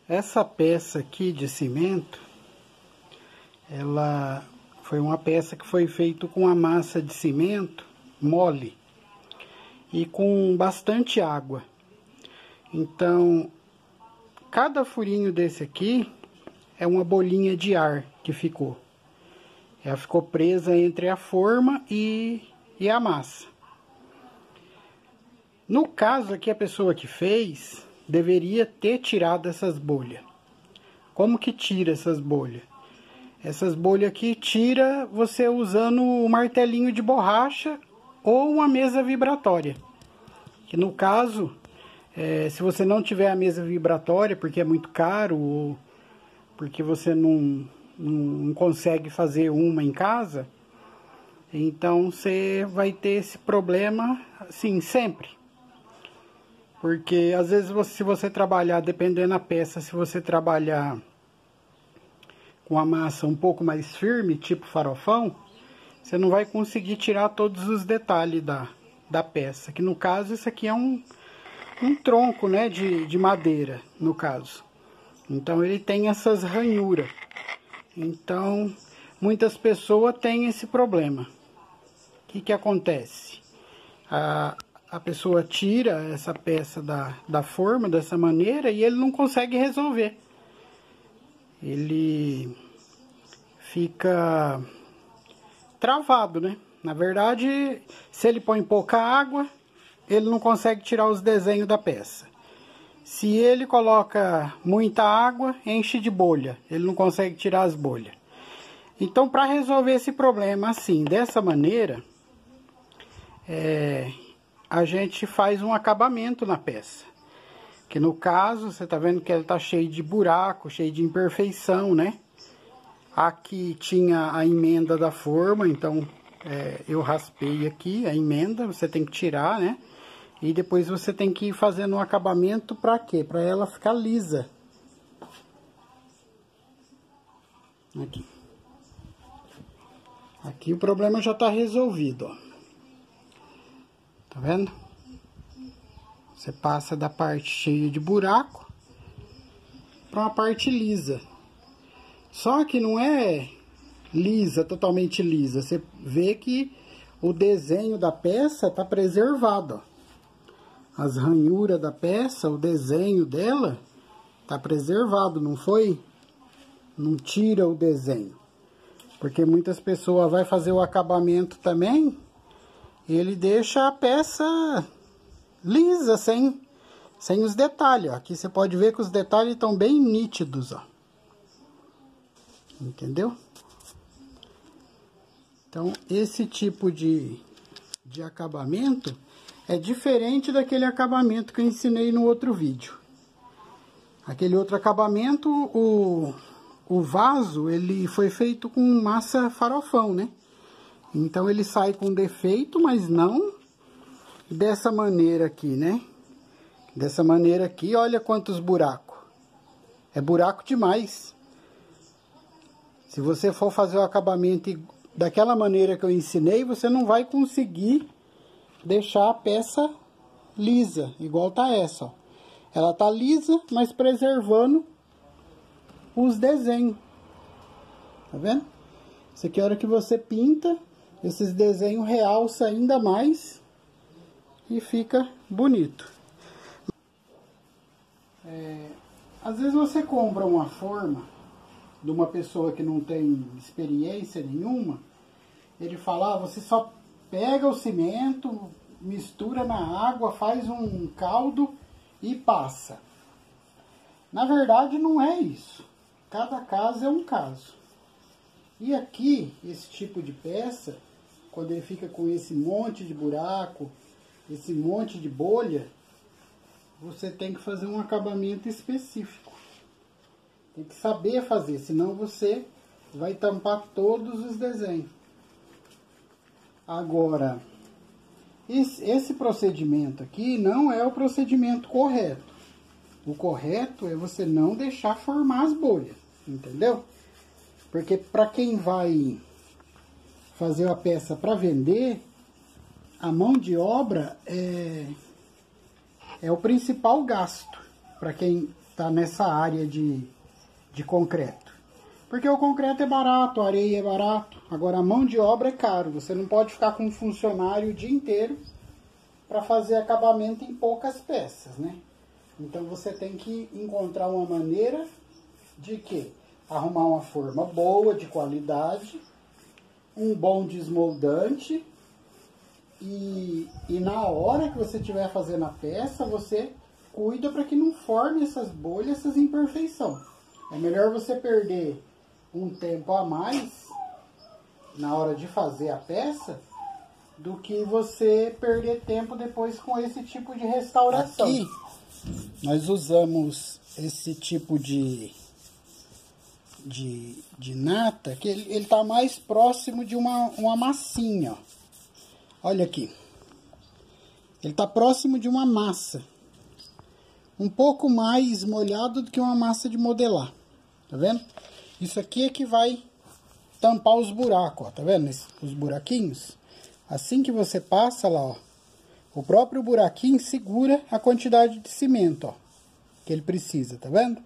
Essa peça aqui de cimento, ela foi uma peça que foi feita com a massa de cimento mole e com bastante água. Então, cada furinho desse aqui é uma bolinha de ar que ficou. Ela ficou presa entre a forma e a massa. No caso aqui, a pessoa que fez deveria ter tirado essas bolhas. Como que tira essas bolhas? Essas bolhas aqui tira você usando o martelinho de borracha ou uma mesa vibratória. Que no caso, se você não tiver a mesa vibratória, porque é muito caro, ou porque você não consegue fazer uma em casa, então você vai ter esse problema, assim, sempre. Porque às vezes, se você trabalhar, dependendo da peça, se você trabalhar com a massa um pouco mais firme, tipo farofão, você não vai conseguir tirar todos os detalhes da peça. Que no caso, isso aqui é um tronco, né, de madeira, no caso. Então ele tem essas ranhuras. Então, muitas pessoas têm esse problema. O que acontece? A pessoa tira essa peça da forma dessa maneira e ele não consegue resolver. Ele fica travado, né? Na verdade, se ele põe pouca água, ele não consegue tirar os desenhos da peça. Se ele coloca muita água, enche de bolha. Ele não consegue tirar as bolhas. Então, para resolver esse problema assim, dessa maneira, a gente faz um acabamento na peça. Que no caso, você tá vendo que ela tá cheio de buraco, cheio de imperfeição, né? Aqui tinha a emenda da forma, então eu raspei aqui a emenda, você tem que tirar, né? E depois você tem que ir fazendo um acabamento para quê? Para ela ficar lisa. Aqui. Aqui o problema já tá resolvido, ó. Tá vendo? Você passa da parte cheia de buraco para uma parte lisa. Só que não é lisa, totalmente lisa. Você vê que o desenho da peça tá preservado, ó. As ranhuras da peça, o desenho dela tá preservado, não foi? Não tira o desenho. Porque muitas pessoas vai fazer o acabamento também, e ele deixa a peça lisa, sem os detalhes, ó. Aqui você pode ver que os detalhes estão bem nítidos, ó. Entendeu? Então, esse tipo de acabamento é diferente daquele acabamento que eu ensinei no outro vídeo. Aquele outro acabamento, o vaso, ele foi feito com massa farofão, né? Então, ele sai com defeito, mas não dessa maneira aqui, né? Dessa maneira aqui, olha quantos buracos. É buraco demais. Se você for fazer o acabamento daquela maneira que eu ensinei, você não vai conseguir deixar a peça lisa, igual tá essa, ó. Ela tá lisa, mas preservando os desenhos. Tá vendo? Isso aqui é a hora que você pinta, esses desenhos realça ainda mais e fica bonito. Às vezes você compra uma forma de uma pessoa que não tem experiência nenhuma, ele fala, você só pega o cimento, mistura na água, faz um caldo e passa. Na verdade não é isso. Cada caso é um caso. E aqui, esse tipo de peça, quando ele fica com esse monte de buraco, esse monte de bolha, você tem que fazer um acabamento específico. Tem que saber fazer, senão você vai tampar todos os desenhos. Agora, esse procedimento aqui não é o procedimento correto. O correto é você não deixar formar as bolhas, entendeu? Porque para quem vai fazer a peça para vender, a mão de obra é o principal gasto para quem está nessa área de concreto. Porque o concreto é barato, a areia é barato, agora a mão de obra é caro. Você não pode ficar com um funcionário o dia inteiro para fazer acabamento em poucas peças, né? Então você tem que encontrar uma maneira de que arrumar uma forma boa, de qualidade, um bom desmoldante e na hora que você estiver fazendo a peça, você cuida para que não forme essas bolhas, essas imperfeições. É melhor você perder um tempo a mais na hora de fazer a peça do que você perder tempo depois com esse tipo de restauração. Aqui nós usamos esse tipo de nata, que ele tá mais próximo de uma massinha, ó. Olha aqui. Ele tá próximo de uma massa. Um pouco mais molhado do que uma massa de modelar. Tá vendo? Isso aqui é que vai tampar os buracos, ó. Tá vendo? Os buraquinhos. Assim que você passa lá, ó, o próprio buraquinho segura a quantidade de cimento, ó, que ele precisa, tá vendo?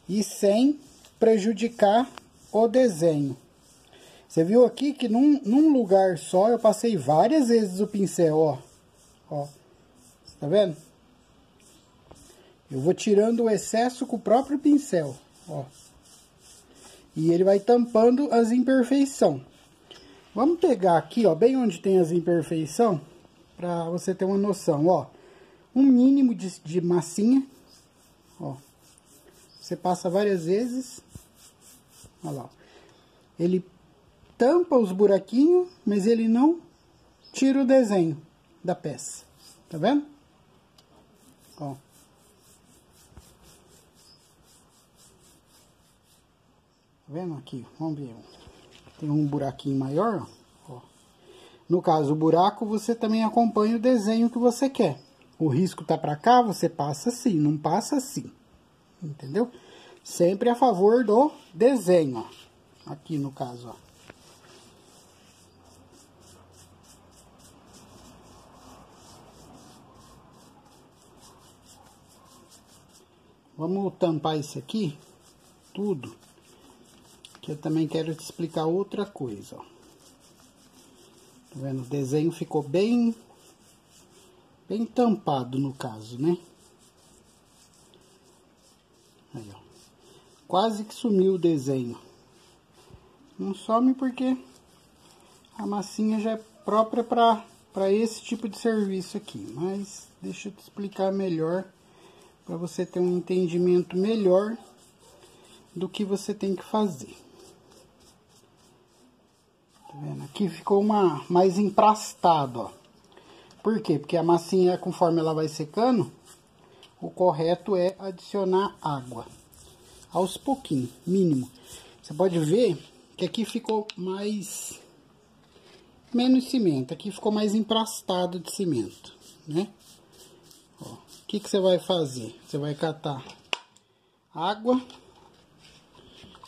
E sem prejudicar o desenho. Você viu aqui que num lugar só eu passei várias vezes o pincel, ó. Ó. Tá vendo? Eu vou tirando o excesso com o próprio pincel, ó. E ele vai tampando as imperfeições. Vamos pegar aqui, ó, bem onde tem as imperfeições, pra você ter uma noção, ó. Um mínimo de massinha, ó. Você passa várias vezes. Olha lá. Ele tampa os buraquinhos, mas ele não tira o desenho da peça. Tá vendo? Ó. Tá vendo aqui? Vamos ver. Tem um buraquinho maior, ó. No caso, o buraco, você também acompanha o desenho que você quer. O risco tá pra cá, você passa assim, não passa assim. Entendeu? Sempre a favor do desenho, ó. Aqui no caso, ó. Vamos tampar isso aqui, tudo. Que eu também quero te explicar outra coisa, ó. Tá vendo? O desenho ficou bem tampado no caso, né? Aí, ó. Quase que sumiu o desenho. Não some porque a massinha já é própria para esse tipo de serviço aqui. Mas deixa eu te explicar melhor, para você ter um entendimento melhor do que você tem que fazer. Tá vendo? Aqui ficou mais emprastado, ó. Por quê? Porque a massinha, conforme ela vai secando, o correto é adicionar água. Aos pouquinhos, mínimo. Você pode ver que aqui ficou menos cimento. Aqui ficou mais emprastado de cimento, né? Ó, o que você vai fazer? Você vai catar água.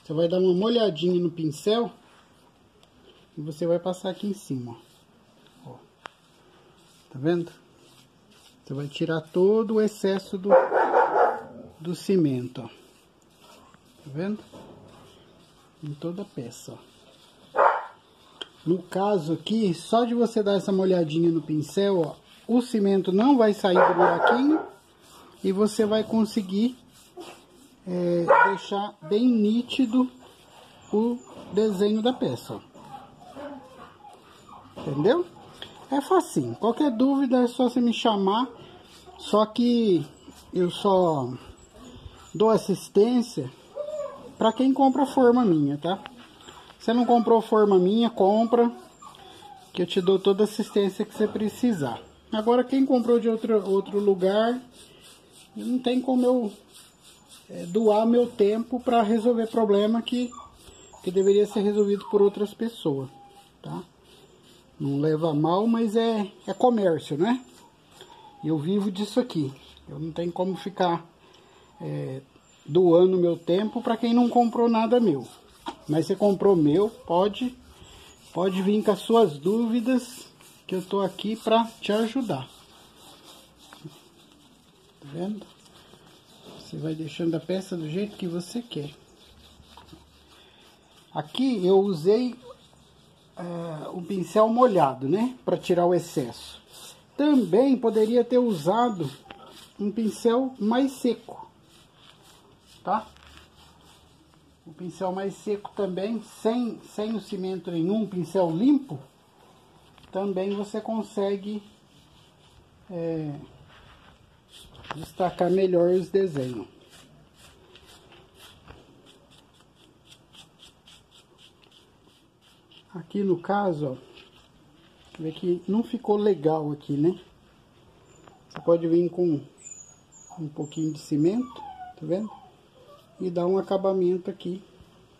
Você vai dar uma molhadinha no pincel. E você vai passar aqui em cima, ó. Tá vendo? Você vai tirar todo o excesso do cimento, ó. Tá vendo? Em toda a peça, ó. No caso aqui, só de você dar essa molhadinha no pincel, ó, o cimento não vai sair do buraquinho e você vai conseguir deixar bem nítido o desenho da peça, ó. Entendeu? É facinho. Qualquer dúvida é só você me chamar. Só que eu só dou assistência para quem compra forma minha, tá? Se não comprou forma minha, compra, que eu te dou toda a assistência que você precisar. Agora, quem comprou de outro lugar, não tem como eu doar meu tempo para resolver problema que deveria ser resolvido por outras pessoas, tá? Não leva a mal, mas é comércio, né? Eu vivo disso aqui. Eu não tenho como ficar doando meu tempo para quem não comprou nada meu. Mas você comprou meu, pode vir com as suas dúvidas, que eu tô aqui para te ajudar. Tá vendo? Você vai deixando a peça do jeito que você quer. Aqui eu usei o pincel molhado, né? Para tirar o excesso. Também poderia ter usado um pincel mais seco, tá? O pincel mais seco também, sem o cimento nenhum, pincel limpo, também você consegue destacar melhor os desenhos. Aqui no caso, ó, vê que não ficou legal aqui, né? Você pode vir com um pouquinho de cimento, tá vendo? E dar um acabamento aqui,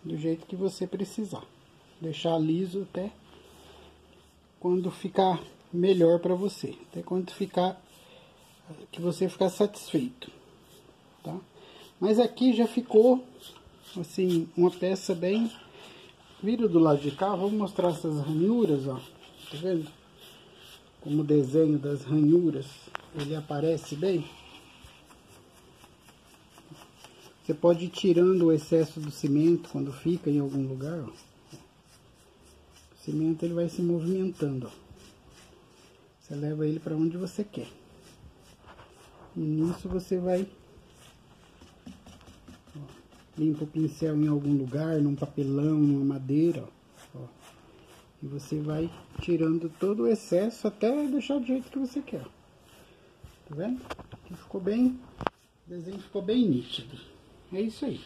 do jeito que você precisar. Deixar liso até quando ficar melhor para você. Até quando ficar, que você ficar satisfeito, tá? Mas aqui já ficou, assim, uma peça bem... Vira do lado de cá, vou mostrar essas ranhuras, ó. Tá vendo? Como o desenho das ranhuras, ele aparece bem. Você pode ir tirando o excesso do cimento quando fica em algum lugar, ó. O cimento ele vai se movimentando, ó. Você leva ele para onde você quer. E nisso você vai... Limpa o pincel em algum lugar, num papelão, numa madeira, ó. E você vai tirando todo o excesso até deixar do jeito que você quer. Tá vendo? Aqui ficou bem... O desenho ficou bem nítido. É isso aí.